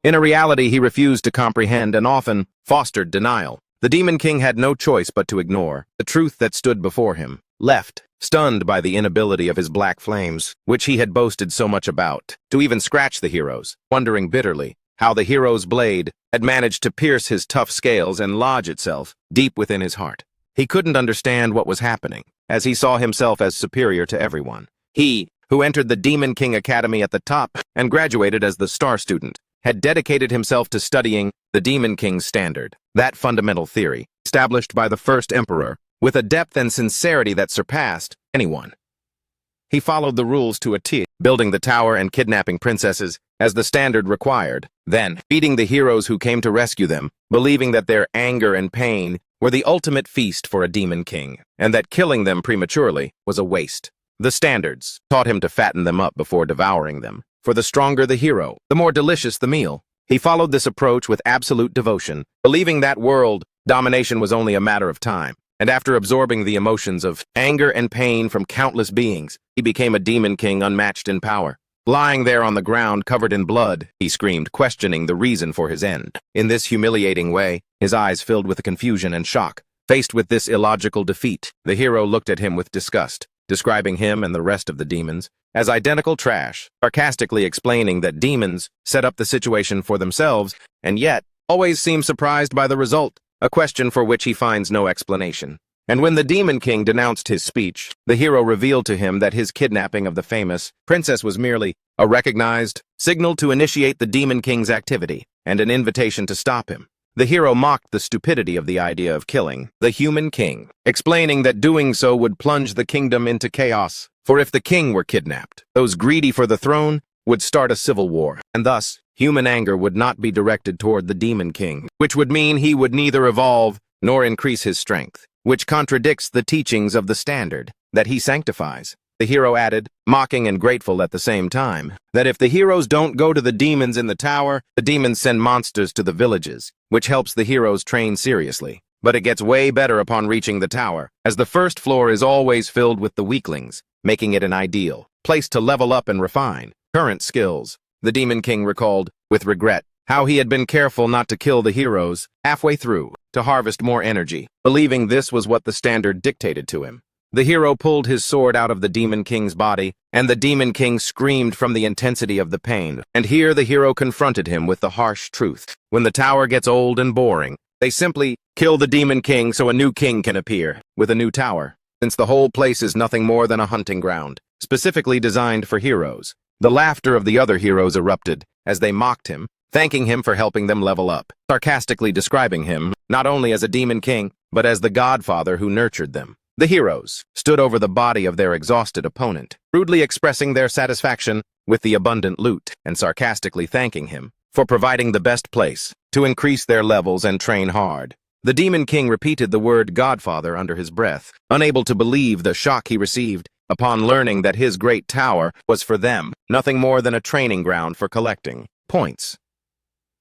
In a reality he refused to comprehend and often fostered denial. The Demon King had no choice but to ignore the truth that stood before him. Left, stunned by the inability of his black flames, which he had boasted so much about, to even scratch the heroes, wondering bitterly how the hero's blade had managed to pierce his tough scales and lodge itself deep within his heart. He couldn't understand what was happening, as he saw himself as superior to everyone. He, who entered the Demon King Academy at the top and graduated as the star student, had dedicated himself to studying the Demon King's standard, that fundamental theory, established by the first emperor, with a depth and sincerity that surpassed anyone. He followed the rules to a T, building the tower and kidnapping princesses as the standard required, then beating the heroes who came to rescue them, believing that their anger and pain were the ultimate feast for a demon king, and that killing them prematurely was a waste. The standards taught him to fatten them up before devouring them, for the stronger the hero, the more delicious the meal. He followed this approach with absolute devotion, believing that world domination was only a matter of time. And after absorbing the emotions of anger and pain from countless beings, he became a demon king unmatched in power. Lying there on the ground covered in blood, he screamed, questioning the reason for his end. In this humiliating way, his eyes filled with confusion and shock. Faced with this illogical defeat, the hero looked at him with disgust, describing him and the rest of the demons as identical trash, sarcastically explaining that demons set up the situation for themselves and yet always seem surprised by the result, a question for which he finds no explanation. And when the Demon King denounced his speech, the hero revealed to him that his kidnapping of the famous princess was merely a recognized signal to initiate the Demon King's activity and an invitation to stop him. The hero mocked the stupidity of the idea of killing the human king, explaining that doing so would plunge the kingdom into chaos. For if the king were kidnapped, those greedy for the throne would start a civil war, and thus human anger would not be directed toward the Demon King, which would mean he would neither evolve nor increase his strength, which contradicts the teachings of the standard that he sanctifies. The hero added, mocking and grateful at the same time, that if the heroes don't go to the demons in the tower, the demons send monsters to the villages, which helps the heroes train seriously. But it gets way better upon reaching the tower, as the first floor is always filled with the weaklings, making it an ideal place to level up and refine current skills. The Demon King recalled, with regret, how he had been careful not to kill the heroes halfway through, to harvest more energy, believing this was what the standard dictated to him. The hero pulled his sword out of the Demon King's body, and the Demon King screamed from the intensity of the pain. And here the hero confronted him with the harsh truth. When the tower gets old and boring, they simply kill the Demon King so a new king can appear, with a new tower, since the whole place is nothing more than a hunting ground, specifically designed for heroes. The laughter of the other heroes erupted as they mocked him, thanking him for helping them level up, sarcastically describing him not only as a demon king, but as the godfather who nurtured them. The heroes stood over the body of their exhausted opponent, rudely expressing their satisfaction with the abundant loot and sarcastically thanking him for providing the best place to increase their levels and train hard. The Demon King repeated the word Godfather under his breath, unable to believe the shock he received upon learning that his great tower was for them, nothing more than a training ground for collecting points.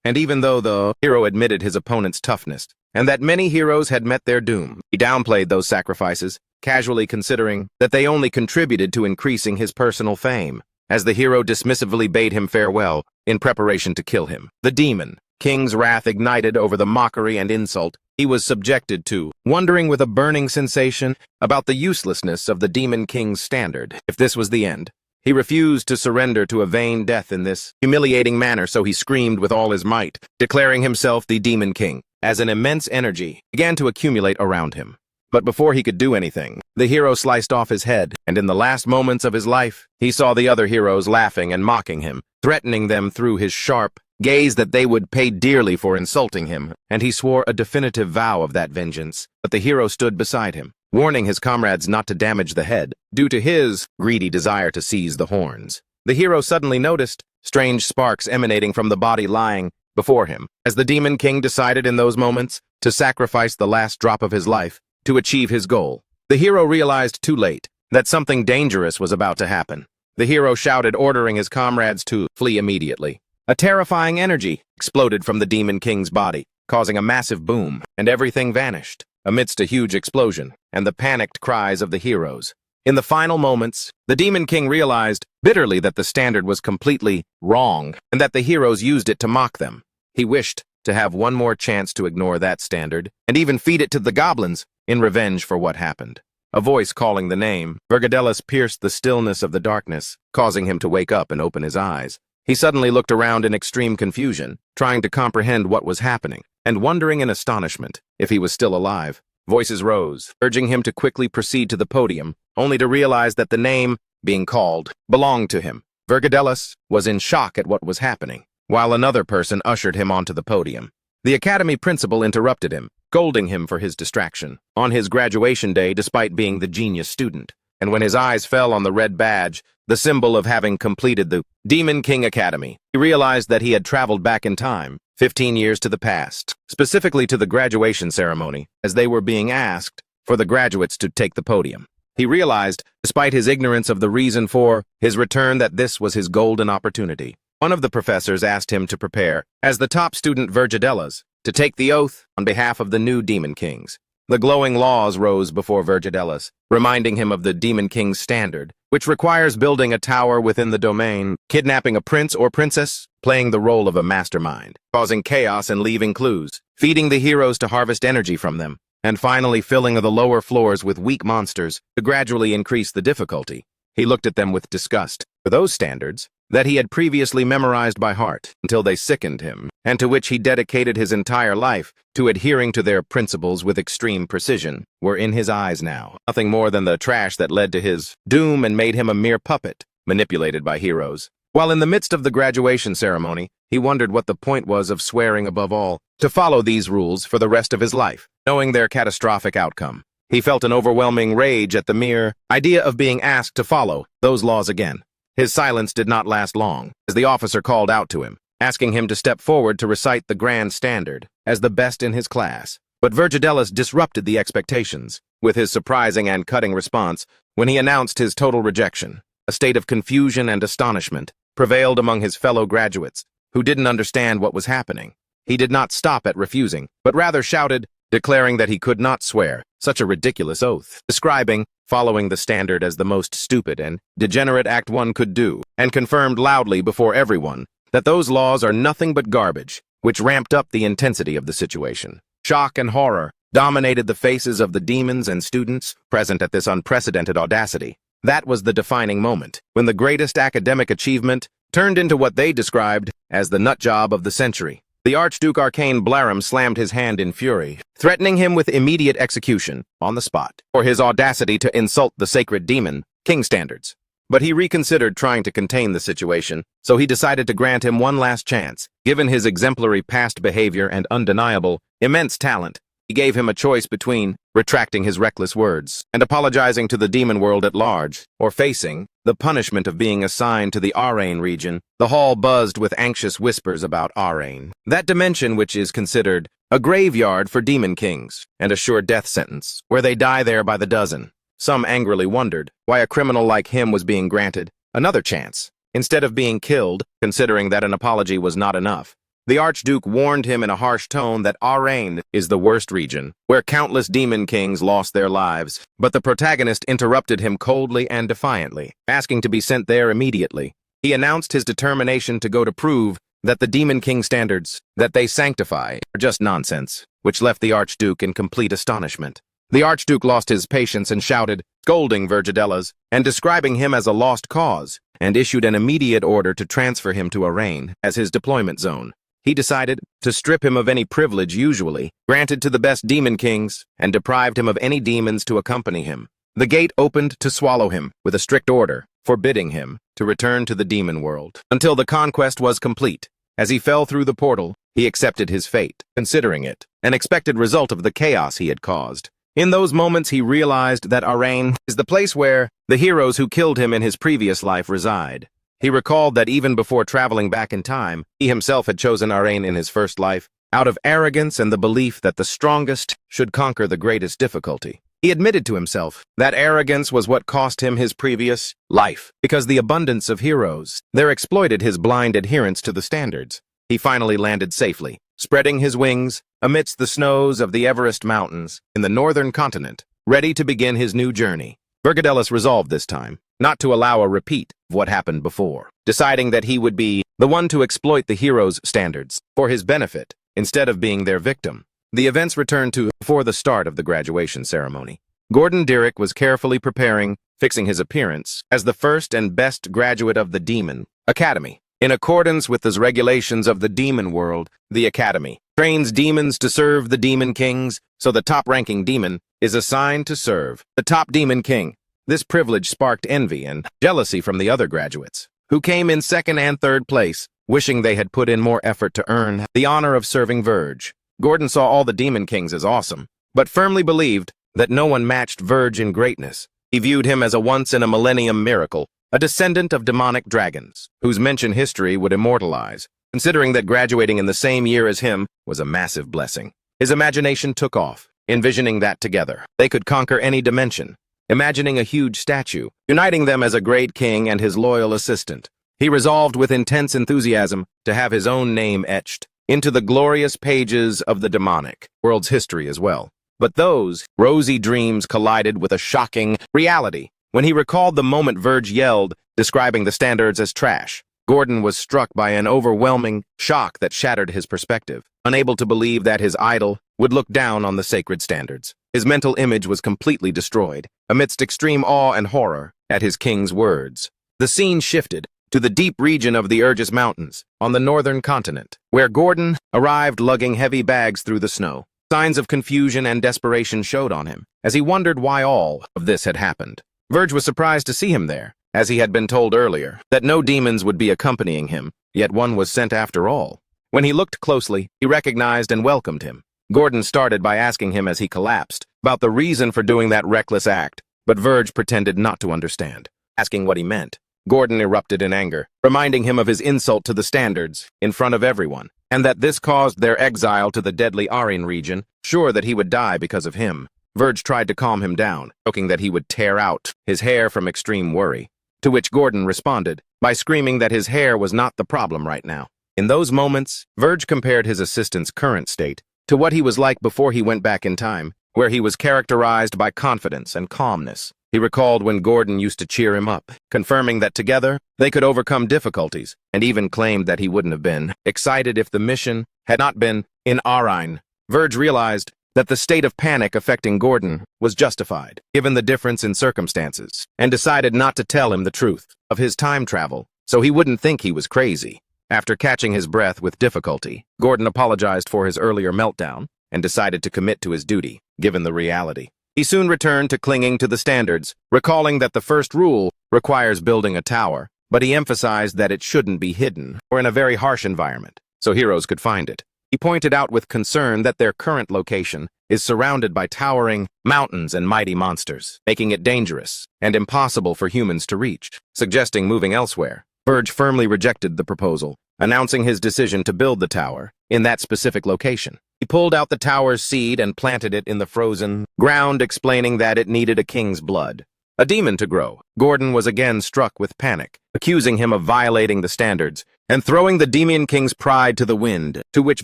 And even though the hero admitted his opponent's toughness, and that many heroes had met their doom, he downplayed those sacrifices, casually considering that they only contributed to increasing his personal fame, as the hero dismissively bade him farewell in preparation to kill him. The Demon King's wrath ignited over the mockery and insult he was subjected to, wondering with a burning sensation about the uselessness of the Demon King's standard. If this was the end, he refused to surrender to a vain death in this humiliating manner, so he screamed with all his might, declaring himself the Demon King, as an immense energy began to accumulate around him. But before he could do anything, the hero sliced off his head, and in the last moments of his life, he saw the other heroes laughing and mocking him, threatening them through his sharp gaze that they would pay dearly for insulting him, and he swore a definitive vow of that vengeance. But the hero stood beside him, warning his comrades not to damage the head, due to his greedy desire to seize the horns. The hero suddenly noticed strange sparks emanating from the body lying before him, as the Demon King decided in those moments to sacrifice the last drop of his life to achieve his goal. The hero realized too late that something dangerous was about to happen. The hero shouted, ordering his comrades to flee immediately. A terrifying energy exploded from the Demon King's body, causing a massive boom, and everything vanished amidst a huge explosion and the panicked cries of the heroes. In the final moments, the Demon King realized bitterly that the standard was completely wrong and that the heroes used it to mock them. He wished to have one more chance to ignore that standard and even feed it to the goblins in revenge for what happened. A voice calling the name, Vergadelis, pierced the stillness of the darkness, causing him to wake up and open his eyes. He suddenly looked around in extreme confusion, trying to comprehend what was happening, and wondering in astonishment if he was still alive. Voices rose, urging him to quickly proceed to the podium, only to realize that the name being called belonged to him. Vergadelis was in shock at what was happening, while another person ushered him onto the podium. The academy principal interrupted him, scolding him for his distraction on his graduation day despite being the genius student. And when his eyes fell on the red badge, the symbol of having completed the Demon King Academy, he realized that he had traveled back in time, 15 years to the past, specifically to the graduation ceremony, as they were being asked for the graduates to take the podium. He realized, despite his ignorance of the reason for his return, that this was his golden opportunity. One of the professors asked him to prepare, as the top student Vergadelis, to take the oath on behalf of the new Demon Kings. The glowing laws rose before Vergadelis, reminding him of the Demon King's standard, which requires building a tower within the domain, kidnapping a prince or princess, playing the role of a mastermind, causing chaos and leaving clues, feeding the heroes to harvest energy from them, and finally filling the lower floors with weak monsters to gradually increase the difficulty. He looked at them with disgust. For those standards, that he had previously memorized by heart until they sickened him, and to which he dedicated his entire life to adhering to their principles with extreme precision, were in his eyes now nothing more than the trash that led to his doom and made him a mere puppet, manipulated by heroes. While in the midst of the graduation ceremony, he wondered what the point was of swearing above all to follow these rules for the rest of his life, knowing their catastrophic outcome. He felt an overwhelming rage at the mere idea of being asked to follow those laws again. His silence did not last long, as the officer called out to him, asking him to step forward to recite the grand standard as the best in his class. But Vergadelis disrupted the expectations with his surprising and cutting response when he announced his total rejection. A state of confusion and astonishment prevailed among his fellow graduates, who didn't understand what was happening. He did not stop at refusing, but rather shouted, declaring that he could not swear such a ridiculous oath, describing following the standard as the most stupid and degenerate act one could do, and confirmed loudly before everyone that those laws are nothing but garbage, which ramped up the intensity of the situation. Shock and horror dominated the faces of the demons and students present at this unprecedented audacity. That was the defining moment, when the greatest academic achievement turned into what they described as the nutjob of the century. The Archduke Arcane Blarum slammed his hand in fury, threatening him with immediate execution on the spot for his audacity to insult the sacred demon king standards. But he reconsidered trying to contain the situation, so he decided to grant him one last chance. Given his exemplary past behavior and undeniable, immense talent, he gave him a choice between retracting his reckless words and apologizing to the demon world at large, or facing the punishment of being assigned to the Arrain region. The hall buzzed with anxious whispers about Arrain, that dimension which is considered a graveyard for demon kings, and a sure death sentence, where they die there by the dozen. Some angrily wondered why a criminal like him was being granted another chance, instead of being killed, considering that an apology was not enough. The Archduke warned him in a harsh tone that Arrain is the worst region, where countless demon kings lost their lives, but the protagonist interrupted him coldly and defiantly, asking to be sent there immediately. He announced his determination to go to prove that the demon king standards that they sanctify are just nonsense, which left the Archduke in complete astonishment. The Archduke lost his patience and shouted, scolding Vergadelis and describing him as a lost cause, and issued an immediate order to transfer him to Arrain as his deployment zone. He decided to strip him of any privilege usually granted to the best demon kings and deprived him of any demons to accompany him. The gate opened to swallow him with a strict order, forbidding him to return to the demon world until the conquest was complete. As he fell through the portal, he accepted his fate, considering it an expected result of the chaos he had caused. In those moments, he realized that Arrain is the place where the heroes who killed him in his previous life reside. He recalled that even before traveling back in time, he himself had chosen Arrain in his first life, out of arrogance and the belief that the strongest should conquer the greatest difficulty. He admitted to himself that arrogance was what cost him his previous life, because the abundance of heroes there exploited his blind adherence to the standards. He finally landed safely, spreading his wings amidst the snows of the Everest Mountains in the northern continent, ready to begin his new journey. Vergadelis resolved this time not to allow a repeat of what happened before, deciding that he would be the one to exploit the heroes' standards for his benefit instead of being their victim. The events returned to before the start of the graduation ceremony. Gordon Dirick was carefully preparing, fixing his appearance as the first and best graduate of the Demon Academy. In accordance with the regulations of the demon world, the Academy trains demons to serve the Demon Kings, so the top-ranking demon is assigned to serve the top Demon King. This privilege sparked envy and jealousy from the other graduates, who came in second and third place, wishing they had put in more effort to earn the honor of serving Verge. Gordon saw all the Demon Kings as awesome, but firmly believed that no one matched Verge in greatness. He viewed him as a once-in-a-millennium miracle, a descendant of demonic dragons, whose mention history would immortalize. Considering that graduating in the same year as him was a massive blessing, his imagination took off, envisioning that together they could conquer any dimension. Imagining a huge statue, uniting them as a great king and his loyal assistant, he resolved with intense enthusiasm to have his own name etched into the glorious pages of the demonic world's history as well. But those rosy dreams collided with a shocking reality. When he recalled the moment Verge yelled, describing the standards as trash, Gordon was struck by an overwhelming shock that shattered his perspective, unable to believe that his idol would look down on the sacred standards. His mental image was completely destroyed, amidst extreme awe and horror at his king's words. The scene shifted to the deep region of the Urgis Mountains, on the northern continent, where Gordon arrived lugging heavy bags through the snow. Signs of confusion and desperation showed on him, as he wondered why all of this had happened. Verge was surprised to see him there, as he had been told earlier that no demons would be accompanying him, yet one was sent after all. When he looked closely, he recognized and welcomed him. Gordon started by asking him as he collapsed about the reason for doing that reckless act, but Verge pretended not to understand. Asking what he meant, Gordon erupted in anger, reminding him of his insult to the standards in front of everyone, and that this caused their exile to the deadly Aryan region, sure that he would die because of him. Verge tried to calm him down, joking that he would tear out his hair from extreme worry, to which Gordon responded by screaming that his hair was not the problem right now. In those moments, Verge compared his assistant's current state to what he was like before he went back in time, where he was characterized by confidence and calmness. He recalled when Gordon used to cheer him up, confirming that together they could overcome difficulties, and even claimed that he wouldn't have been excited if the mission had not been in Aryan. Verge realized that the state of panic affecting Gordon was justified, given the difference in circumstances, and decided not to tell him the truth of his time travel, so he wouldn't think he was crazy. After catching his breath with difficulty, Gordon apologized for his earlier meltdown and decided to commit to his duty, given the reality. He soon returned to clinging to the standards, recalling that the first rule requires building a tower, but he emphasized that it shouldn't be hidden or in a very harsh environment, so heroes could find it. He pointed out with concern that their current location is surrounded by towering mountains and mighty monsters, making it dangerous and impossible for humans to reach, suggesting moving elsewhere. Verge firmly rejected the proposal, announcing his decision to build the tower in that specific location. He pulled out the tower's seed and planted it in the frozen ground, explaining that it needed a king's blood, a demon to grow. Gordon was again struck with panic, accusing him of violating the standards and throwing the Demon King's pride to the wind, to which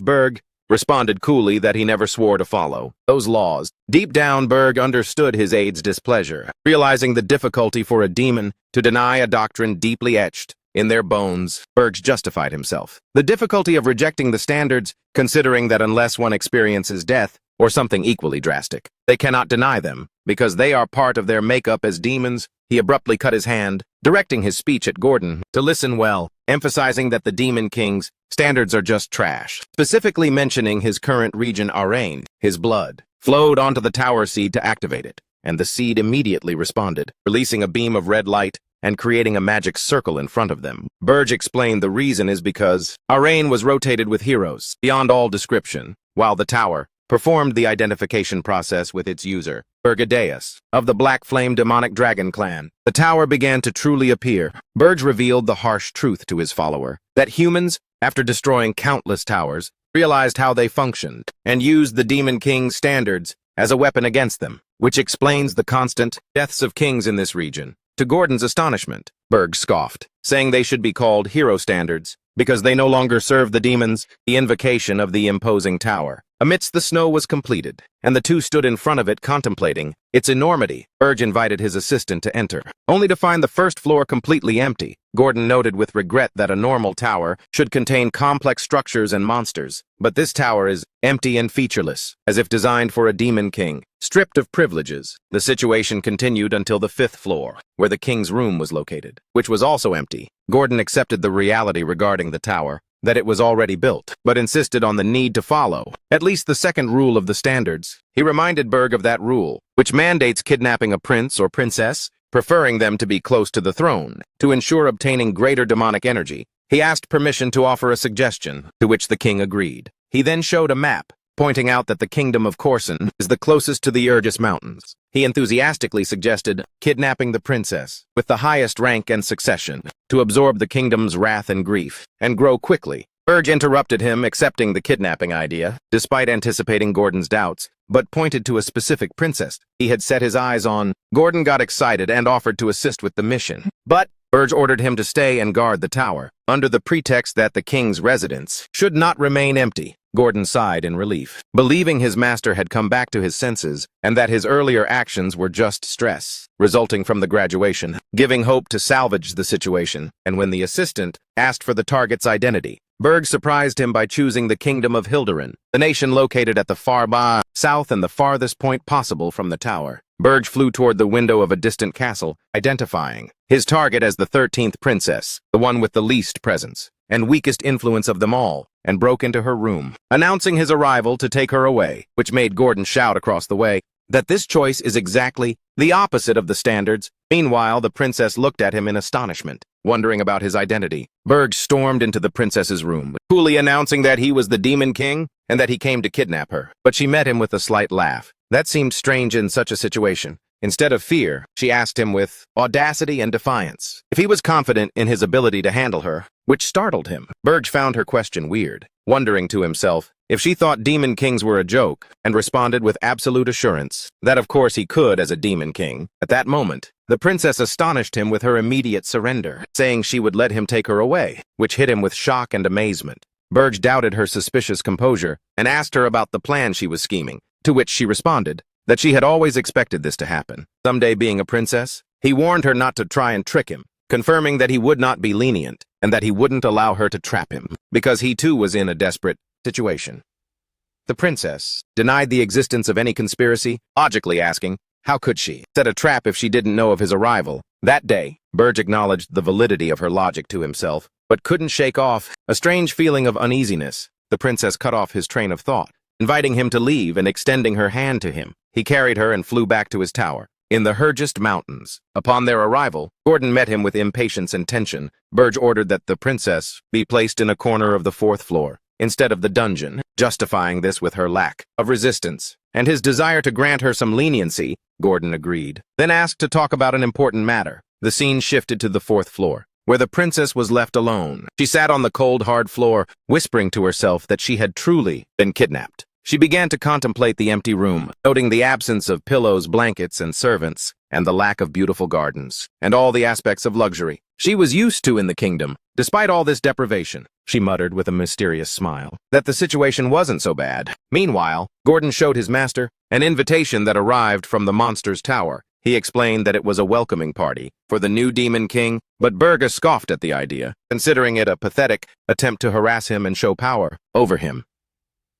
Berg responded coolly that he never swore to follow those laws. Deep down, Berg understood his aide's displeasure, realizing the difficulty for a demon to deny a doctrine deeply etched in their bones. Berg justified himself. The difficulty of rejecting the standards, considering that unless one experiences death, or something equally drastic, they cannot deny them, because they are part of their makeup as demons. He abruptly cut his hand, directing his speech at Gordon to listen well, emphasizing that the Demon King's standards are just trash, specifically mentioning his current region Arrain. His blood flowed onto the tower seed to activate it, and the seed immediately responded, releasing a beam of red light and creating a magic circle in front of them. Berg explained the reason is because Arrain was rotated with heroes beyond all description, while the tower performed the identification process with its user, Bergadeus, of the Black Flame Demonic Dragon clan. The tower began to truly appear. Berg revealed the harsh truth to his follower, that humans, after destroying countless towers, realized how they functioned, and used the Demon King's standards as a weapon against them, which explains the constant deaths of kings in this region. To Gordon's astonishment, Berg scoffed, saying they should be called hero standards, because they no longer serve the demons, the invocation of the imposing tower. amidst the snow was completed, and the two stood in front of it contemplating its enormity. Burge invited his assistant to enter, only to find the first floor completely empty. Gordon noted with regret that a normal tower should contain complex structures and monsters, but this tower is empty and featureless, as if designed for a demon king, stripped of privileges. The situation continued until the 5th floor, where the king's room was located, which was also empty. Gordon accepted the reality regarding the tower, that it was already built, but insisted on the need to follow at least the second rule of the standards. He reminded Berg of that rule, which mandates kidnapping a prince or princess, preferring them to be close to the throne, to ensure obtaining greater demonic energy. He asked permission to offer a suggestion, to which the king agreed. He then showed a map, pointing out that the kingdom of Corson is the closest to the Urgus Mountains. He enthusiastically suggested kidnapping the princess, with the highest rank and succession, to absorb the kingdom's wrath and grief, and grow quickly. Berge interrupted him, accepting the kidnapping idea, despite anticipating Gordon's doubts, but pointed to a specific princess he had set his eyes on. Gordon got excited and offered to assist with the mission, but Berge ordered him to stay and guard the tower, under the pretext that the king's residence should not remain empty. Gordon sighed in relief, believing his master had come back to his senses and that his earlier actions were just stress, resulting from the graduation, giving hope to salvage the situation. And when the assistant asked for the target's identity, Berg surprised him by choosing the kingdom of Hilderin, the nation located at the far south and the farthest point possible from the tower. Berg flew toward the window of a distant castle, identifying his target as the 13th princess, the one with the least presence and weakest influence of them all, and broke into her room, announcing his arrival to take her away, which made Gordon shout across the way that this choice is exactly the opposite of the standards. Meanwhile, the princess looked at him in astonishment, wondering about his identity. Berg stormed into the princess's room, coolly announcing that he was the Demon King and that he came to kidnap her. But she met him with a slight laugh. That seemed strange in such a situation. Instead of fear, she asked him with audacity and defiance if he was confident in his ability to handle her, which startled him. Berg found her question weird, wondering to himself if she thought demon kings were a joke, and responded with absolute assurance that of course he could as a demon king. At that moment, the princess astonished him with her immediate surrender, saying she would let him take her away, which hit him with shock and amazement. Berg doubted her suspicious composure and asked her about the plan she was scheming, to which she responded that she had always expected this to happen. Someday being a princess, he warned her not to try and trick him, confirming that he would not be lenient and that he wouldn't allow her to trap him, because he too was in a desperate situation. The princess denied the existence of any conspiracy, logically asking, how could she set a trap if she didn't know of his arrival? That day, Berg acknowledged the validity of her logic to himself, but couldn't shake off a strange feeling of uneasiness. The princess cut off his train of thought, inviting him to leave and extending her hand to him. He carried her and flew back to his tower in the Urgus Mountains. Upon their arrival, Gordon met him with impatience and tension. Berg ordered that the princess be placed in a corner of the 4th floor instead of the dungeon, justifying this with her lack of resistance and his desire to grant her some leniency. Gordon agreed, then asked to talk about an important matter. The scene shifted to the 4th floor, where the princess was left alone. She sat on the cold, hard floor, whispering to herself that she had truly been kidnapped. She began to contemplate the empty room, noting the absence of pillows, blankets, and servants, and the lack of beautiful gardens, and all the aspects of luxury she was used to in the kingdom. Despite all this deprivation, she muttered with a mysterious smile that the situation wasn't so bad. Meanwhile, Gordon showed his master an invitation that arrived from the monster's tower. He explained that it was a welcoming party for the new Demon King, but Berg scoffed at the idea, considering it a pathetic attempt to harass him and show power over him.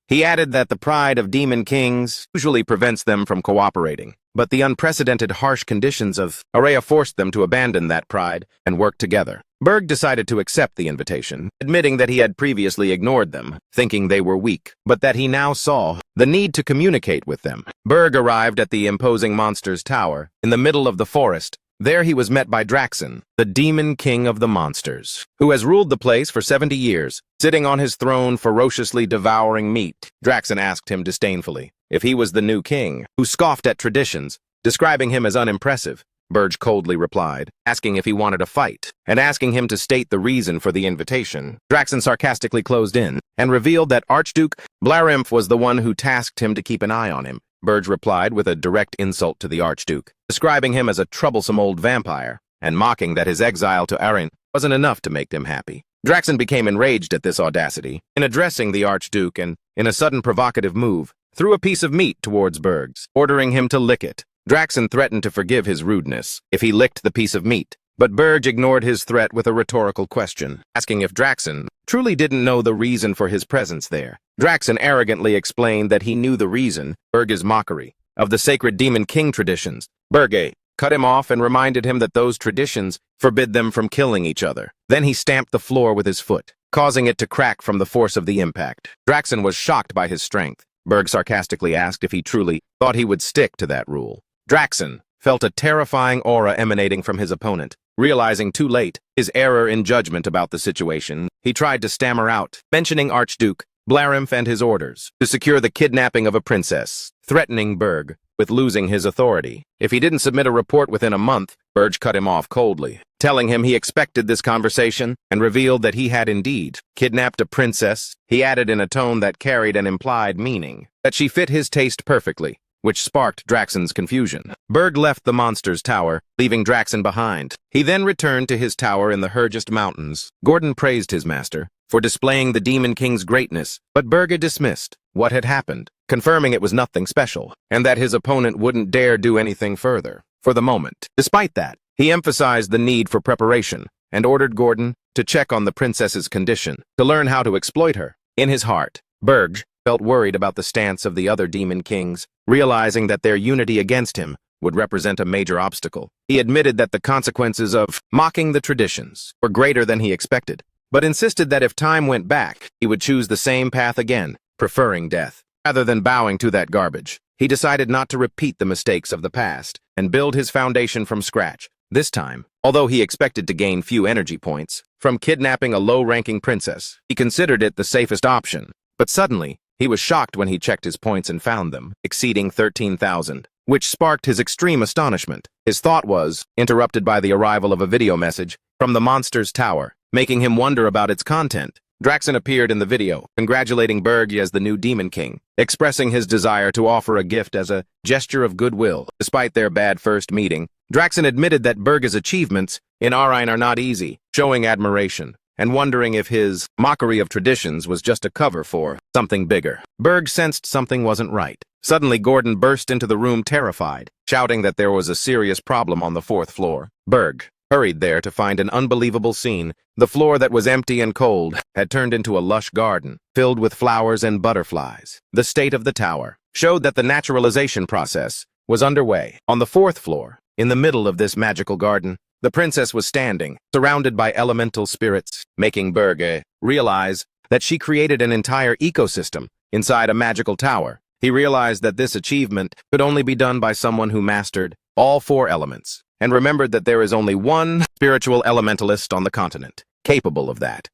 He added that the pride of demon kings usually prevents them from cooperating, but the unprecedented harsh conditions of Araya forced them to abandon that pride and work together. Berg decided to accept the invitation, admitting that he had previously ignored them, thinking they were weak, but that he now saw the need to communicate with them. Berg arrived at the imposing monster's tower in the middle of the forest. There he was met by Draxon, the demon king of the monsters, who has ruled the place for 70 years, sitting on his throne ferociously devouring meat. Draxon asked him disdainfully if he was the new king, who scoffed at traditions, describing him as unimpressive. Berg coldly replied, asking if he wanted a fight, and asking him to state the reason for the invitation. Draxon sarcastically closed in, and revealed that Archduke Blarimph was the one who tasked him to keep an eye on him. Berg replied with a direct insult to the Archduke, describing him as a troublesome old vampire, and mocking that his exile to Arin wasn't enough to make him happy. Draxon became enraged at this audacity. In addressing the Archduke and in a sudden provocative move, threw a piece of meat towards Berg's, ordering him to lick it. Draxen threatened to forgive his rudeness if he licked the piece of meat, but Berg ignored his threat with a rhetorical question, asking if Draxen truly didn't know the reason for his presence there. Draxen arrogantly explained that he knew the reason, Berg's mockery of the sacred Demon King traditions. Berg cut him off and reminded him that those traditions forbid them from killing each other. Then he stamped the floor with his foot, causing it to crack from the force of the impact. Draxen was shocked by his strength. Berg sarcastically asked if he truly thought he would stick to that rule. Draxen felt a terrifying aura emanating from his opponent. Realizing too late his error in judgment about the situation, he tried to stammer out, mentioning Archduke Blarimf and his orders to secure the kidnapping of a princess, threatening Berg with losing his authority. If he didn't submit a report within a month, Berg cut him off coldly, telling him he expected this conversation and revealed that he had indeed kidnapped a princess. He added in a tone that carried an implied meaning that she fit his taste perfectly, which sparked Draxen's confusion. Berg left the monster's tower, leaving Draxen behind. He then returned to his tower in the Hergest Mountains. Gordon praised his master for displaying the Demon King's greatness, but Berg dismissed what had happened, confirming it was nothing special, and that his opponent wouldn't dare do anything further for the moment. Despite that, he emphasized the need for preparation and ordered Gordon to check on the princess's condition, to learn how to exploit her. In his heart, Berg felt worried about the stance of the other Demon Kings, realizing that their unity against him would represent a major obstacle. He admitted that the consequences of mocking the traditions were greater than he expected, but insisted that if time went back, he would choose the same path again, preferring death. Rather than bowing to that garbage, he decided not to repeat the mistakes of the past and build his foundation from scratch. This time, although he expected to gain few energy points from kidnapping a low-ranking princess, he considered it the safest option. But suddenly, he was shocked when he checked his points and found them exceeding 13,000, which sparked his extreme astonishment. His thought was interrupted by the arrival of a video message from the monster's tower, making him wonder about its content. Draxen appeared in the video, congratulating Berg as the new Demon King, expressing his desire to offer a gift as a gesture of goodwill. Despite their bad first meeting, Draxen admitted that Berg's achievements in Arine are not easy, showing admiration and wondering if his mockery of traditions was just a cover for something bigger. Berg sensed something wasn't right. Suddenly, Gordon burst into the room terrified, shouting that there was a serious problem on the 4th floor. Berg hurried there to find an unbelievable scene. The floor that was empty and cold had turned into a lush garden, filled with flowers and butterflies. The state of the tower showed that the naturalization process was underway. On the 4th floor, in the middle of this magical garden, the princess was standing, surrounded by elemental spirits, making Berg realize that she created an entire ecosystem inside a magical tower. He realized that this achievement could only be done by someone who mastered all 4 elements, and remembered that there is only one spiritual elementalist on the continent capable of that.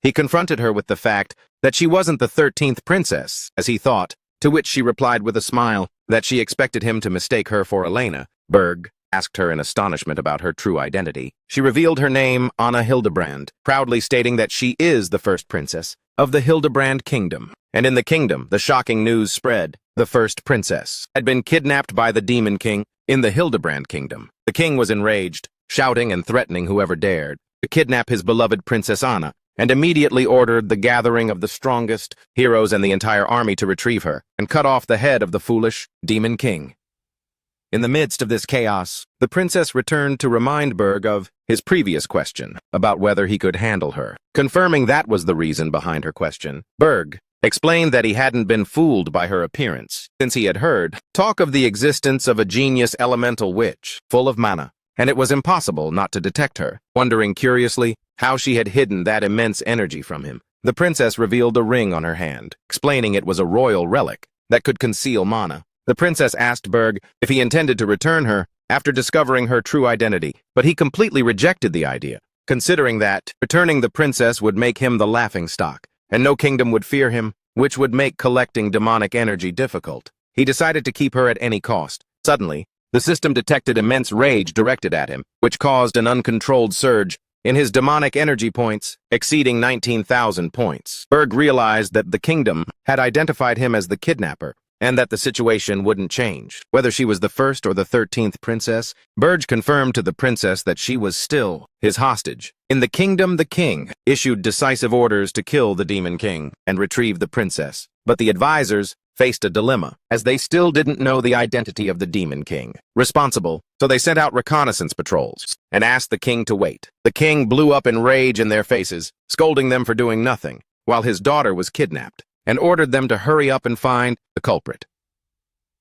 He confronted her with the fact that she wasn't the 13th princess, as he thought, to which she replied with a smile that she expected him to mistake her for Elena. Berg asked her in astonishment about her true identity. She revealed her name, Anna Hildebrand, proudly stating that she is the first princess of the Hildebrand Kingdom. And in the kingdom, the shocking news spread. The first princess had been kidnapped by the Demon King in the Hildebrand Kingdom. The king was enraged, shouting and threatening whoever dared to kidnap his beloved Princess Anna, and immediately ordered the gathering of the strongest heroes and the entire army to retrieve her and cut off the head of the foolish Demon King. In the midst of this chaos, the princess returned to remind Berg of his previous question about whether he could handle her. Confirming that was the reason behind her question, Berg explained that he hadn't been fooled by her appearance, since he had heard talk of the existence of a genius elemental witch, full of mana, and it was impossible not to detect her. Wondering curiously how she had hidden that immense energy from him, the princess revealed a ring on her hand, explaining it was a royal relic that could conceal mana. The princess asked Berg if he intended to return her after discovering her true identity, but he completely rejected the idea, considering that returning the princess would make him the laughingstock, and no kingdom would fear him, which would make collecting demonic energy difficult. He decided to keep her at any cost. Suddenly, the system detected immense rage directed at him, which caused an uncontrolled surge in his demonic energy points, exceeding 19,000 points. Berg realized that the kingdom had identified him as the kidnapper, and that the situation wouldn't change. Whether she was the 1st or the 13th princess, Berg confirmed to the princess that she was still his hostage. In the kingdom, the king issued decisive orders to kill the Demon King and retrieve the princess. But the advisors faced a dilemma, as they still didn't know the identity of the Demon King responsible, so they sent out reconnaissance patrols and asked the king to wait. The king blew up in rage in their faces, scolding them for doing nothing, while his daughter was kidnapped, and ordered them to hurry up and find the culprit.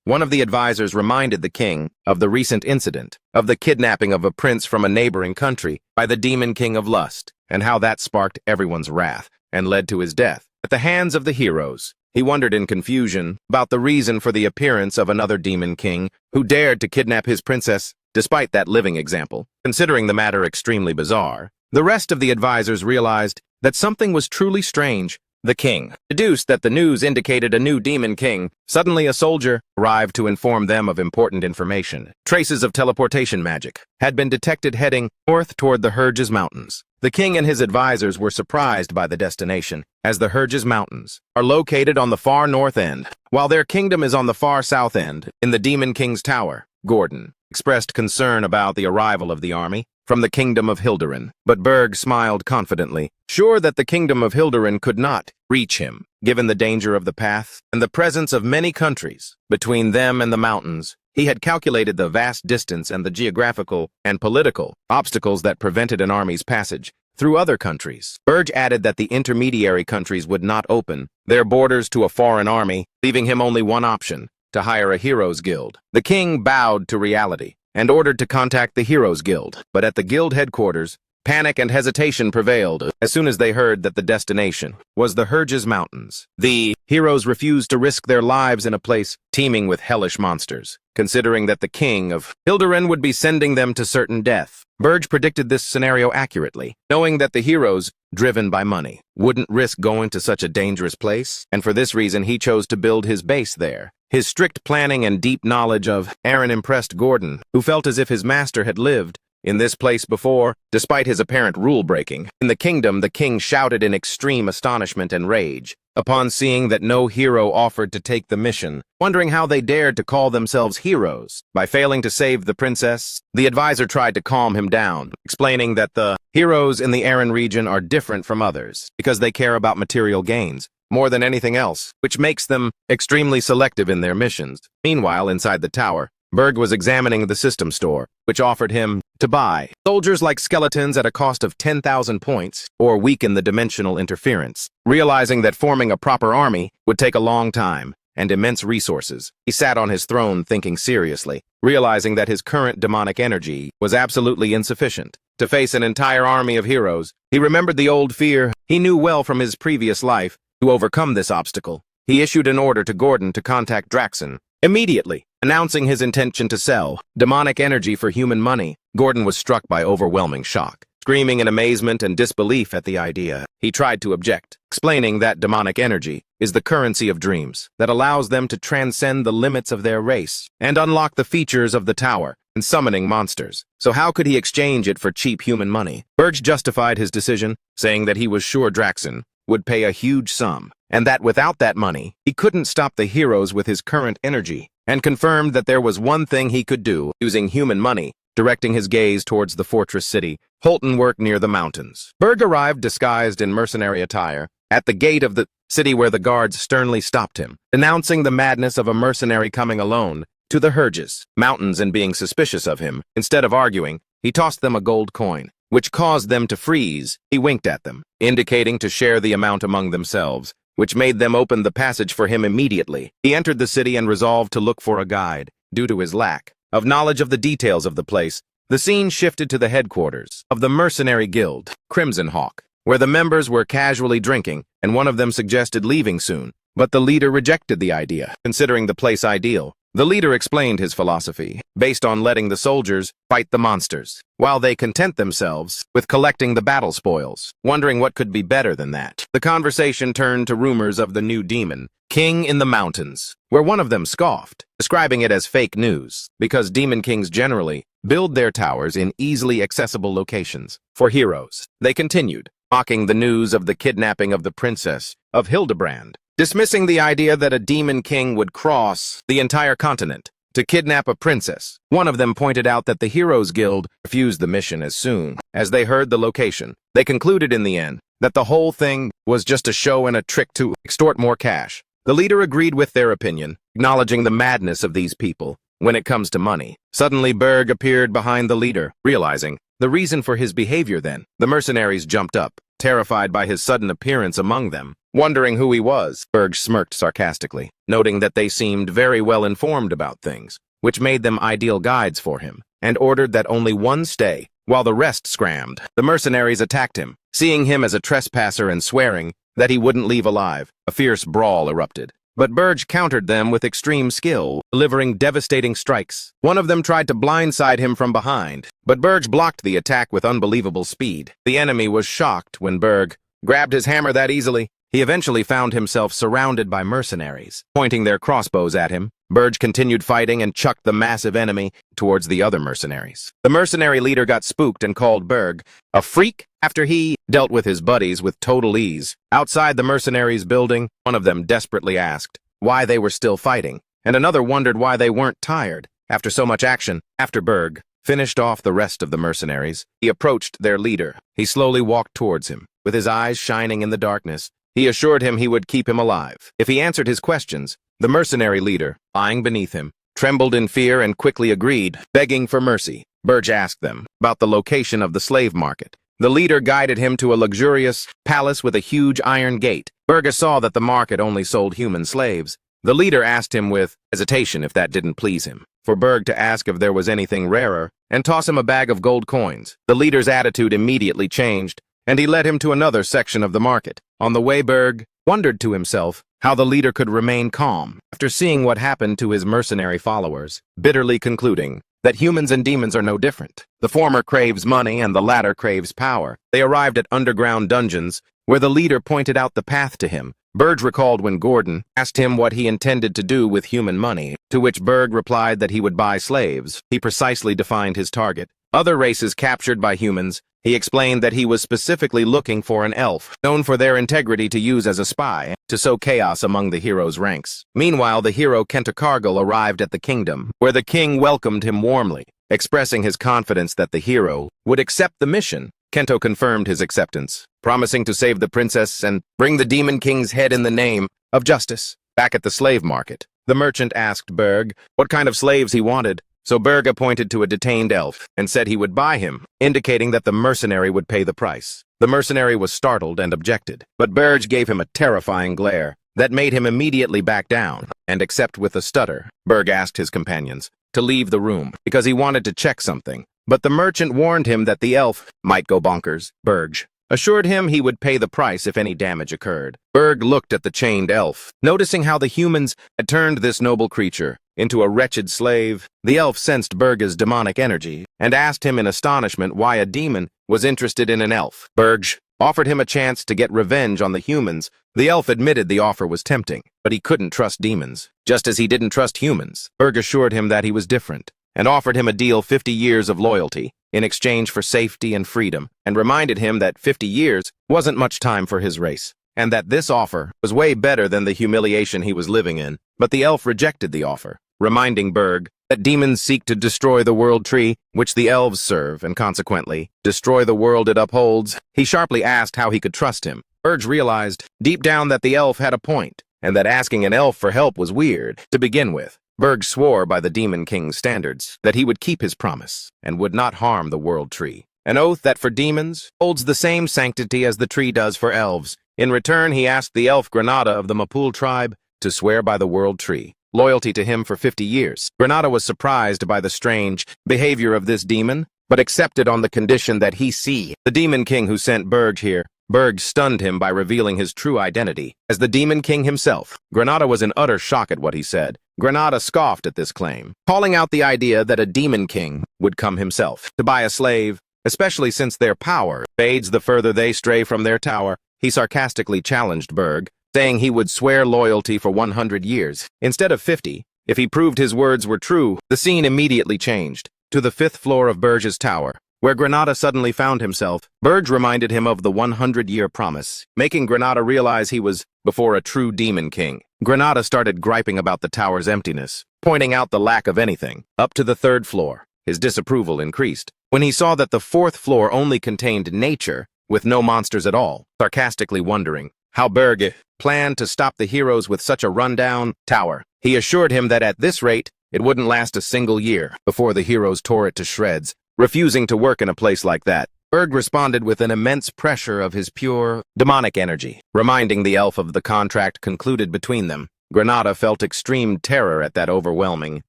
One of the advisors reminded the king of the recent incident of the kidnapping of a prince from a neighboring country by the Demon King of Lust, and how that sparked everyone's wrath and led to his death at the hands of the heroes. He wondered in confusion about the reason for the appearance of another Demon King who dared to kidnap his princess despite that living example. Considering the matter extremely bizarre, the rest of the advisors realized that something was truly strange. The king deduced that the news indicated a new Demon King. Suddenly a soldier arrived to inform them of important information. Traces of teleportation magic had been detected heading north toward the Herges Mountains. The king and his advisors were surprised by the destination, as the Herges Mountains are located on the far north end, while their kingdom is on the far south end, in the Demon King's tower. Gordon expressed concern about the arrival of the army from the kingdom of Hilderin, but Berg smiled confidently, sure that the kingdom of Hilderin could not reach him, given the danger of the path and the presence of many countries between them and the mountains. He had calculated the vast distance and the geographical and political obstacles that prevented an army's passage through other countries. Berg added that the intermediary countries would not open their borders to a foreign army, leaving him only one option: to hire a heroes guild. The king bowed to reality and ordered to contact the Heroes Guild, but at the guild headquarters, panic and hesitation prevailed as soon as they heard that the destination was the Herges Mountains. The heroes refused to risk their lives in a place teeming with hellish monsters, considering that the king of Hilderin would be sending them to certain death. Berg predicted this scenario accurately, knowing that the heroes, driven by money, wouldn't risk going to such a dangerous place, and for this reason he chose to build his base there. His strict planning and deep knowledge of Aaron impressed Gordon, who felt as if his master had lived in this place before, despite his apparent rule-breaking. In the kingdom, the king shouted in extreme astonishment and rage upon seeing that no hero offered to take the mission, wondering how they dared to call themselves heroes by failing to save the princess. The advisor tried to calm him down, explaining that the heroes in the Aaron region are different from others because they care about material gains more than anything else, which makes them extremely selective in their missions. Meanwhile, inside the tower, Berg was examining the system store, which offered him to buy soldiers like skeletons at a cost of 10,000 points, or weaken the dimensional interference. Realizing that forming a proper army would take a long time and immense resources, he sat on his throne thinking seriously, realizing that his current demonic energy was absolutely insufficient to face an entire army of heroes. He remembered the old fear he knew well from his previous life. To overcome this obstacle, he issued an order to Gordon to contact Draxon immediately, announcing his intention to sell demonic energy for human money. Gordon was struck by overwhelming shock. Screaming in amazement and disbelief at the idea, he tried to object, explaining that demonic energy is the currency of dreams that allows them to transcend the limits of their race and unlock the features of the tower and summoning monsters. So how could he exchange it for cheap human money? Berg justified his decision, saying that he was sure Draxon would pay a huge sum, and that without that money, he couldn't stop the heroes with his current energy, and confirmed that there was one thing he could do using human money. Directing his gaze towards the fortress city, Holton worked near the mountains. Berg arrived disguised in mercenary attire at the gate of the city, where the guards sternly stopped him, denouncing the madness of a mercenary coming alone to the Herges Mountains and being suspicious of him. Instead of arguing, he tossed them a gold coin, which caused them to freeze. He winked at them, indicating to share the amount among themselves, which made them open the passage for him immediately. He entered the city and resolved to look for a guide. Due to his lack of knowledge of the details of the place, the scene shifted to the headquarters of the mercenary guild, Crimson Hawk, where the members were casually drinking, and one of them suggested leaving soon, but the leader rejected the idea, considering the place ideal. The leader explained his philosophy, based on letting the soldiers fight the monsters, while they content themselves with collecting the battle spoils, wondering what could be better than that. The conversation turned to rumors of the new demon king in the mountains, where one of them scoffed, describing it as fake news, because demon kings generally build their towers in easily accessible locations for heroes. They continued, mocking the news of the kidnapping of the princess of Hildebrand, dismissing the idea that a demon king would cross the entire continent to kidnap a princess. One of them pointed out that the Heroes Guild refused the mission as soon as they heard the location. They concluded in the end that the whole thing was just a show and a trick to extort more cash. The leader agreed with their opinion, acknowledging the madness of these people when it comes to money. Suddenly, Berg appeared behind the leader, realizing the reason for his behavior then. The mercenaries jumped up, terrified by his sudden appearance among them. Wondering who he was, Berg smirked sarcastically, noting that they seemed very well informed about things, which made them ideal guides for him, and ordered that only one stay, while the rest scrammed. The mercenaries attacked him, seeing him as a trespasser and swearing that he wouldn't leave alive. A fierce brawl erupted. But Berg countered them with extreme skill, delivering devastating strikes. One of them tried to blindside him from behind, but Berg blocked the attack with unbelievable speed. The enemy was shocked when Berg grabbed his hammer that easily. He eventually found himself surrounded by mercenaries, pointing their crossbows at him. Berg continued fighting and chucked the massive enemy towards the other mercenaries. The mercenary leader got spooked and called Berg a freak after he dealt with his buddies with total ease. Outside the mercenaries' building, one of them desperately asked why they were still fighting, and another wondered why they weren't tired after so much action. After Berg finished off the rest of the mercenaries, he approached their leader. He slowly walked towards him, with his eyes shining in the darkness. He assured him he would keep him alive if he answered his questions. The mercenary leader, lying beneath him, trembled in fear and quickly agreed, begging for mercy. Berg asked them about the location of the slave market. The leader guided him to a luxurious palace with a huge iron gate. Berg saw that the market only sold human slaves. The leader asked him with hesitation if that didn't please him, for Berg to ask if there was anything rarer, and toss him a bag of gold coins. The leader's attitude immediately changed, and he led him to another section of the market. On the way, Berg wondered to himself how the leader could remain calm after seeing what happened to his mercenary followers, bitterly concluding that humans and demons are no different. The former craves money and the latter craves power. They arrived at underground dungeons, where the leader pointed out the path to him. Berg recalled when Gordon asked him what he intended to do with human money, to which Berg replied that he would buy slaves. He precisely defined his target. Other races captured by humans. He explained that he was specifically looking for an elf, known for their integrity to use as a spy, to sow chaos among the hero's ranks. Meanwhile, the hero Kenta Cargill arrived at the kingdom, where the king welcomed him warmly, expressing his confidence that the hero would accept the mission. Kento confirmed his acceptance, promising to save the princess and bring the Demon King's head in the name of justice. Back at the slave market, the merchant asked Berg what kind of slaves he wanted. So Berg pointed to a detained elf and said he would buy him, indicating that the mercenary would pay the price. The mercenary was startled and objected, but Berg gave him a terrifying glare that made him immediately back down and accept with a stutter. Berg asked his companions to leave the room because he wanted to check something, but the merchant warned him that the elf might go bonkers. Berg assured him he would pay the price if any damage occurred. Berg looked at the chained elf, noticing how the humans had turned this noble creature into a wretched slave. The elf sensed Berg's demonic energy and asked him in astonishment why a demon was interested in an elf. Berg offered him a chance to get revenge on the humans. The elf admitted the offer was tempting, but he couldn't trust demons, just as he didn't trust humans. Berg assured him that he was different and offered him a deal 50 years of loyalty in exchange for safety and freedom, and reminded him that 50 years wasn't much time for his race, and that this offer was way better than the humiliation he was living in. But the elf rejected the offer, reminding Berg that demons seek to destroy the world tree, which the elves serve, and consequently, destroy the world it upholds. He sharply asked how he could trust him. Berg realized deep down that the elf had a point, and that asking an elf for help was weird to begin with. Berg swore by the Demon King's standards that he would keep his promise and would not harm the world tree, an oath that for demons holds the same sanctity as the tree does for elves. In return, he asked the elf Granada of the Mapul tribe to swear by the world tree loyalty to him for 50 years. Granada was surprised by the strange behavior of this demon, but accepted on the condition that he see the Demon King who sent Berg here. Berg stunned him by revealing his true identity as the Demon King himself. Granada was in utter shock at what he said. Granada scoffed at this claim, calling out the idea that a Demon King would come himself to buy a slave, especially since their power fades the further they stray from their tower. He sarcastically challenged Berg, saying he would swear loyalty for 100 years, instead of 50. If he proved his words were true, the scene immediately changed to the 5th floor of Berg's tower, where Granada suddenly found himself. Berg reminded him of the 100-year promise, making Granada realize he was before a true Demon King. Granada started griping about the tower's emptiness, pointing out the lack of anything. Up to the 3rd floor, his disapproval increased when he saw that the 4th floor only contained nature, with no monsters at all, sarcastically wondering how Berg planned to stop the heroes with such a rundown tower. He assured him that at this rate, it wouldn't last a single year before the heroes tore it to shreds, refusing to work in a place like that. Berg responded with an immense pressure of his pure, demonic energy, reminding the elf of the contract concluded between them. Granada felt extreme terror at that overwhelming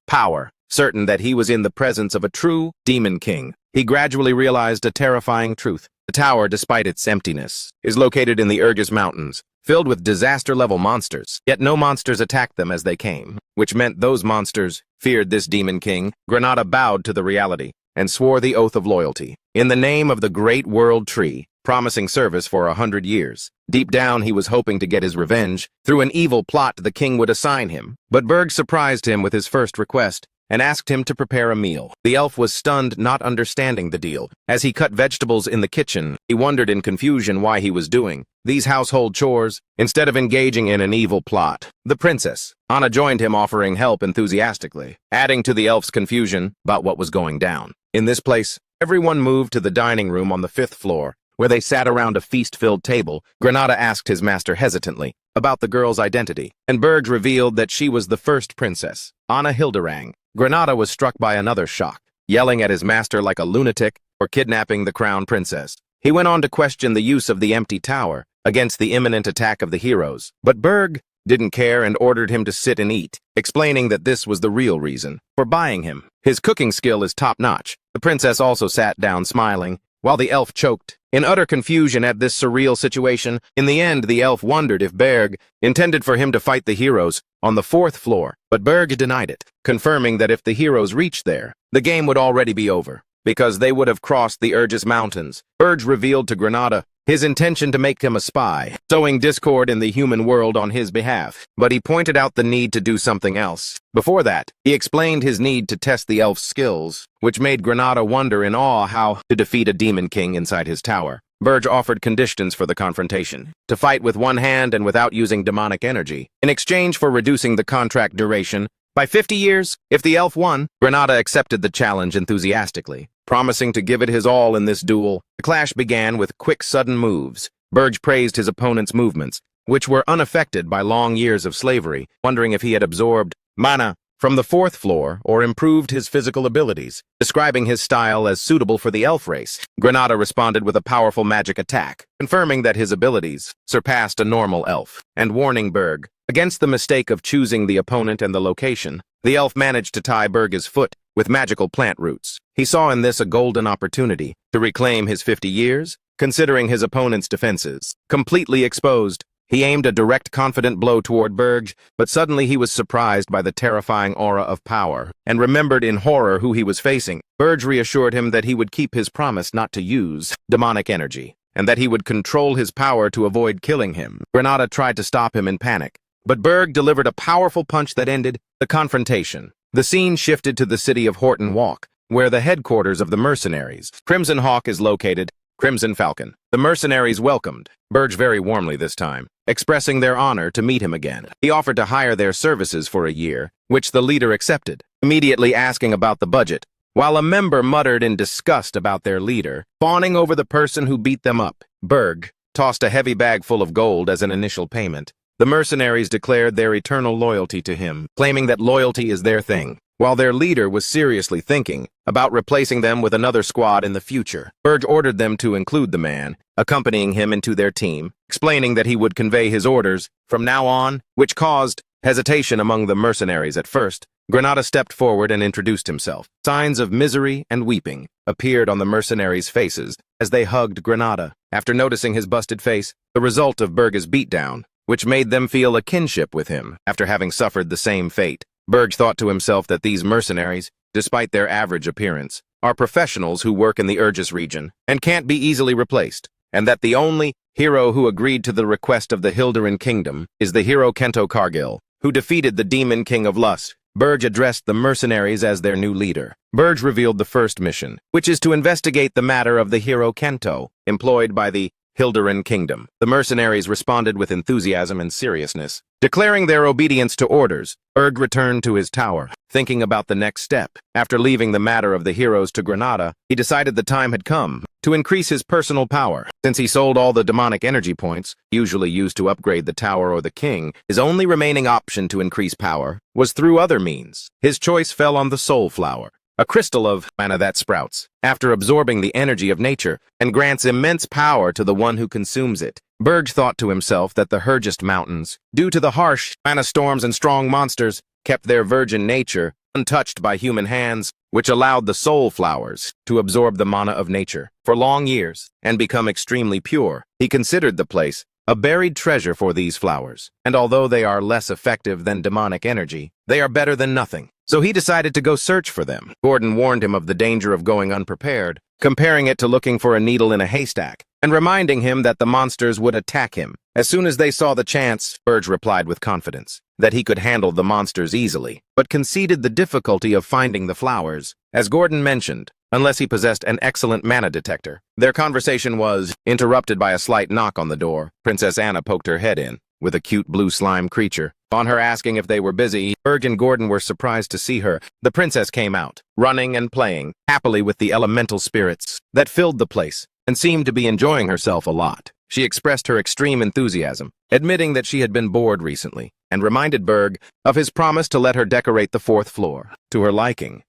power, certain that he was in the presence of a true demon king. He gradually realized a terrifying truth. The tower, despite its emptiness, is located in the Urgus Mountains, filled with disaster-level monsters. Yet no monsters attacked them as they came, which meant those monsters feared this demon king. Granada bowed to the reality and swore the oath of loyalty. In the name of the great world tree, promising service for 100 years. Deep down, he was hoping to get his revenge through an evil plot the king would assign him. But Berg surprised him with his first request and asked him to prepare a meal. The elf was stunned, not understanding the deal. As he cut vegetables in the kitchen, he wondered in confusion why he was doing these household chores instead of engaging in an evil plot. The princess, Anna, joined him, offering help enthusiastically, adding to the elf's confusion about what was going down. In this place, everyone moved to the dining room on the 5th floor, where they sat around a feast-filled table. Granada asked his master hesitantly about the girl's identity, and Berg revealed that she was the first princess, Anna Hilderang. Granada was struck by another shock, yelling at his master like a lunatic for kidnapping the crown princess. He went on to question the use of the empty tower against the imminent attack of the heroes, but Berg didn't care and ordered him to sit and eat, explaining that this was the real reason for buying him. His cooking skill is top-notch. The princess also sat down smiling, while the elf choked in utter confusion at this surreal situation. In the end, the elf wondered if Berg intended for him to fight the heroes on the 4th floor, but Berg denied it, confirming that if the heroes reached there, the game would already be over, because they would have crossed the Urgus Mountains. Berg revealed to Granada his intention to make him a spy, sowing discord in the human world on his behalf, but he pointed out the need to do something else. Before that, he explained his need to test the elf's skills, which made Granada wonder in awe how to defeat a demon king inside his tower. Berg offered conditions for the confrontation: to fight with one hand and without using demonic energy, in exchange for reducing the contract duration by 50 years. If the elf won, Granada accepted the challenge enthusiastically, promising to give it his all in this duel. The clash began with quick, sudden moves. Berg praised his opponent's movements, which were unaffected by long years of slavery, wondering if he had absorbed mana from the 4th floor or improved his physical abilities, describing his style as suitable for the elf race. Granada responded with a powerful magic attack, confirming that his abilities surpassed a normal elf, and warning Berg against the mistake of choosing the opponent and the location. The elf managed to tie Berg's foot with magical plant roots. He saw in this a golden opportunity to reclaim his 50 years, considering his opponent's defenses completely exposed. He aimed a direct, confident blow toward Berg, but suddenly he was surprised by the terrifying aura of power, and remembered in horror who he was facing. Berg reassured him that he would keep his promise not to use demonic energy, and that he would control his power to avoid killing him. Granada tried to stop him in panic, but Berg delivered a powerful punch that ended the confrontation. The scene shifted to the city of Horton Walk, where the headquarters of the mercenaries, Crimson Hawk, is located. Crimson Falcon. The mercenaries welcomed Berg very warmly this time, expressing their honor to meet him again. He offered to hire their services for a year, which the leader accepted, immediately asking about the budget, while a member muttered in disgust about their leader, fawning over the person who beat them up. Berg tossed a heavy bag full of gold as an initial payment. The mercenaries declared their eternal loyalty to him, claiming that loyalty is their thing, while their leader was seriously thinking about replacing them with another squad in the future. Berg ordered them to include the man, accompanying him into their team, explaining that he would convey his orders from now on, which caused hesitation among the mercenaries at first. Granada stepped forward and introduced himself. Signs of misery and weeping appeared on the mercenaries' faces as they hugged Granada. After noticing his busted face, the result of Berg's beatdown, which made them feel a kinship with him after having suffered the same fate. Berg thought to himself that these mercenaries, despite their average appearance, are professionals who work in the Urgus region and can't be easily replaced, and that the only hero who agreed to the request of the Hilderan Kingdom is the hero Kento Cargill, who defeated the Demon King of Lust. Berg addressed the mercenaries as their new leader. Berg revealed the first mission, which is to investigate the matter of the hero Kento, employed by the Hilderin Kingdom. The mercenaries responded with enthusiasm and seriousness. Declaring their obedience to orders, Berg returned to his tower, thinking about the next step. After leaving the matter of the heroes to Granada, he decided the time had come to increase his personal power. Since he sold all the demonic energy points, usually used to upgrade the tower or the king, his only remaining option to increase power was through other means. His choice fell on the soul flower, a crystal of mana that sprouts after absorbing the energy of nature and grants immense power to the one who consumes it. Berg thought to himself that the Hergest Mountains, due to the harsh mana storms and strong monsters, kept their virgin nature untouched by human hands, which allowed the soul flowers to absorb the mana of nature for long years and become extremely pure. He considered the place a buried treasure for these flowers, and although they are less effective than demonic energy, they are better than nothing. So he decided to go search for them. Gordon warned him of the danger of going unprepared, comparing it to looking for a needle in a haystack, and reminding him that the monsters would attack him. As soon as they saw the chance, Berg replied with confidence that he could handle the monsters easily, but conceded the difficulty of finding the flowers. As Gordon mentioned, unless he possessed an excellent mana detector. Their conversation was interrupted by a slight knock on the door. Princess Anna poked her head in, with a cute blue slime creature. On her asking if they were busy, Berg and Gordon were surprised to see her. The princess came out, running and playing happily with the elemental spirits that filled the place, and seemed to be enjoying herself a lot. She expressed her extreme enthusiasm, admitting that she had been bored recently, and reminded Berg of his promise to let her decorate the 4th floor to her liking.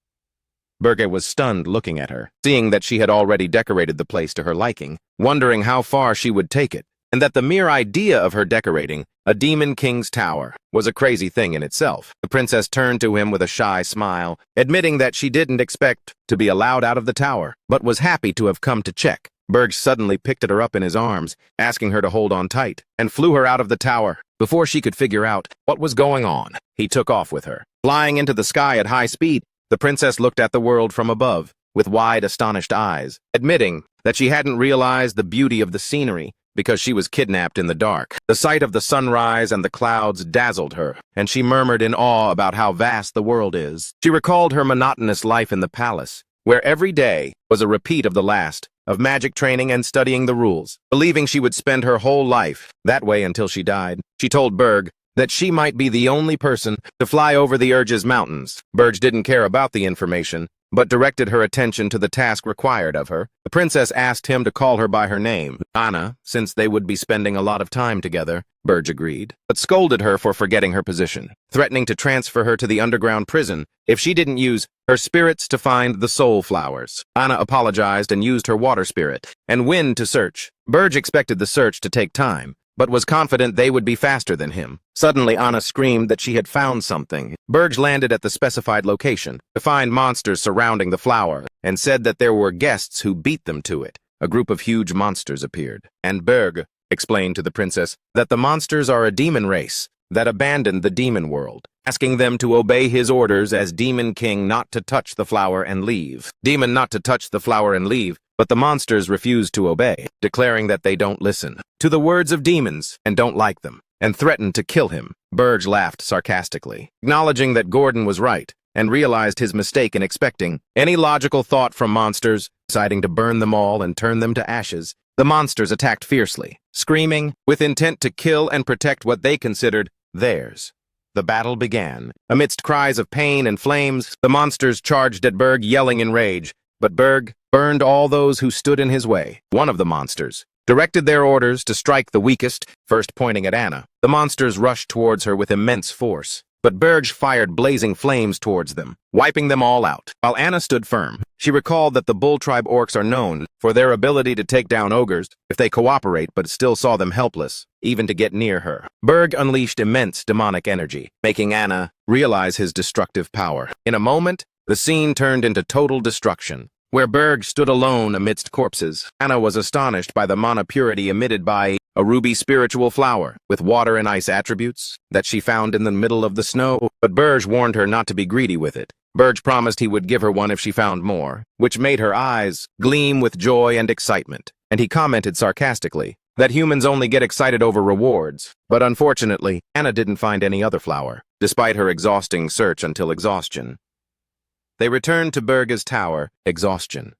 Berge was stunned looking at her, seeing that she had already decorated the place to her liking, wondering how far she would take it, and that the mere idea of her decorating a demon king's tower was a crazy thing in itself. The princess turned to him with a shy smile, admitting that she didn't expect to be allowed out of the tower, but was happy to have come to check. Berg suddenly picked her up in his arms, asking her to hold on tight, and flew her out of the tower. Before she could figure out what was going on, he took off with her. Flying into the sky at high speed, the princess looked at the world from above, with wide, astonished eyes, admitting that she hadn't realized the beauty of the scenery because she was kidnapped in the dark. The sight of the sunrise and the clouds dazzled her, and she murmured in awe about how vast the world is. She recalled her monotonous life in the palace, where every day was a repeat of the last, of magic training and studying the rules. Believing she would spend her whole life that way until she died, she told Berg that she might be the only person to fly over the Urge's mountains. Berg didn't care about the information, but directed her attention to the task required of her. The princess asked him to call her by her name, Anna, since they would be spending a lot of time together. Berg agreed, but scolded her for forgetting her position, threatening to transfer her to the underground prison if she didn't use her spirits to find the soul flowers. Anna apologized and used her water spirit and wind to search. Berg expected the search to take time, but was confident they would be faster than him. Suddenly, Anna screamed that she had found something. Berg landed at the specified location to find monsters surrounding the flower, and said that there were guests who beat them to it. A group of huge monsters appeared, and Berg explained to the princess that the monsters are a demon race that abandoned the demon world, asking them to obey his orders as Demon King not to touch the flower and leave. Demon not to touch the flower and leave, but the monsters refused to obey, declaring that they don't listen to the words of demons and don't like them, and threatened to kill him. Berg laughed sarcastically, acknowledging that Gordon was right, and realized his mistake in expecting any logical thought from monsters, deciding to burn them all and turn them to ashes. The monsters attacked fiercely, screaming, with intent to kill and protect what they considered theirs. The battle began. Amidst cries of pain and flames, the monsters charged at Berg, yelling in rage, but Berg burned all those who stood in his way. One of the monsters directed their orders to strike the weakest, first pointing at Anna. The monsters rushed towards her with immense force, but Berg fired blazing flames towards them, wiping them all out. While Anna stood firm, she recalled that the Bull Tribe orcs are known for their ability to take down ogres if they cooperate, but still saw them helpless, even to get near her. Berg unleashed immense demonic energy, making Anna realize his destructive power. In a moment, the scene turned into total destruction. Where Berg stood alone amidst corpses, Anna was astonished by the mana purity emitted by a ruby spiritual flower with water and ice attributes that she found in the middle of the snow, but Berg warned her not to be greedy with it. Berg promised he would give her one if she found more, which made her eyes gleam with joy and excitement, and he commented sarcastically that humans only get excited over rewards. But unfortunately, Anna didn't find any other flower, despite her exhausting search until exhaustion. They returned to Berg's tower, exhaustion.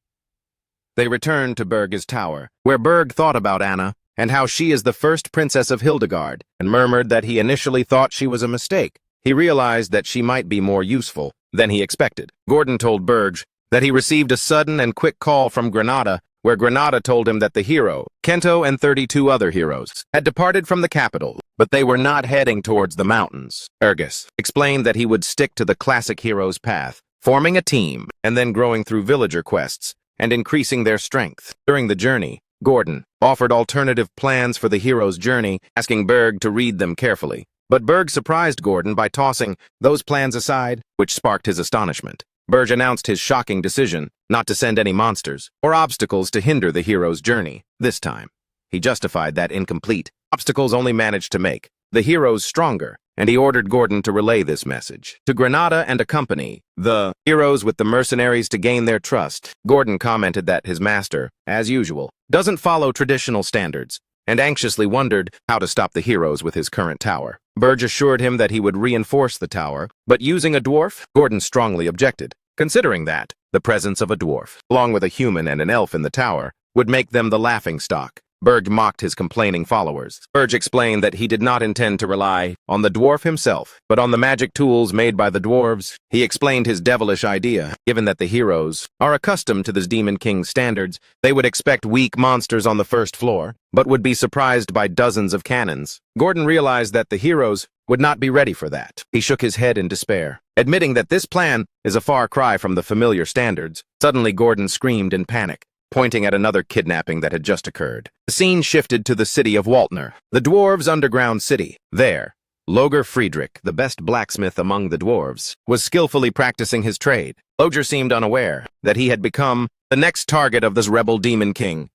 They returned to Berg's tower, where Berg thought about Anna and how she is the first princess of Hildegard, and murmured that he initially thought she was a mistake. He realized that she might be more useful than he expected. Gordon told Berg that he received a sudden and quick call from Granada, where Granada told him that the hero, Kento and 32 other heroes, had departed from the capital, but they were not heading towards the mountains. Ergus explained that he would stick to the classic hero's path, forming a team, and then growing through villager quests and increasing their strength. During the journey, Gordon offered alternative plans for the hero's journey, asking Berg to read them carefully. But Berg surprised Gordon by tossing those plans aside, which sparked his astonishment. Berg announced his shocking decision not to send any monsters or obstacles to hinder the hero's journey. This time, he justified that incomplete obstacles only managed to make the heroes stronger, and he ordered Gordon to relay this message to Granada and accompany the heroes with the mercenaries to gain their trust. Gordon commented that his master, as usual, doesn't follow traditional standards, and anxiously wondered how to stop the heroes with his current tower. Berg assured him that he would reinforce the tower, but using a dwarf, Gordon strongly objected, considering that the presence of a dwarf, along with a human and an elf in the tower, would make them the laughingstock. Berg mocked his complaining followers. Berg explained that he did not intend to rely on the dwarf himself, but on the magic tools made by the dwarves. He explained his devilish idea. Given that the heroes are accustomed to the Demon King's standards, they would expect weak monsters on the first floor, but would be surprised by dozens of cannons. Gordon realized that the heroes would not be ready for that. He shook his head in despair, admitting that this plan is a far cry from the familiar standards. Suddenly, Gordon screamed in panic, pointing at another kidnapping that had just occurred. The scene shifted to the city of Waltner, the dwarves' underground city. There, Loger Friedrich, the best blacksmith among the dwarves, was skillfully practicing his trade. Loger seemed unaware that he had become the next target of this rebel Demon King.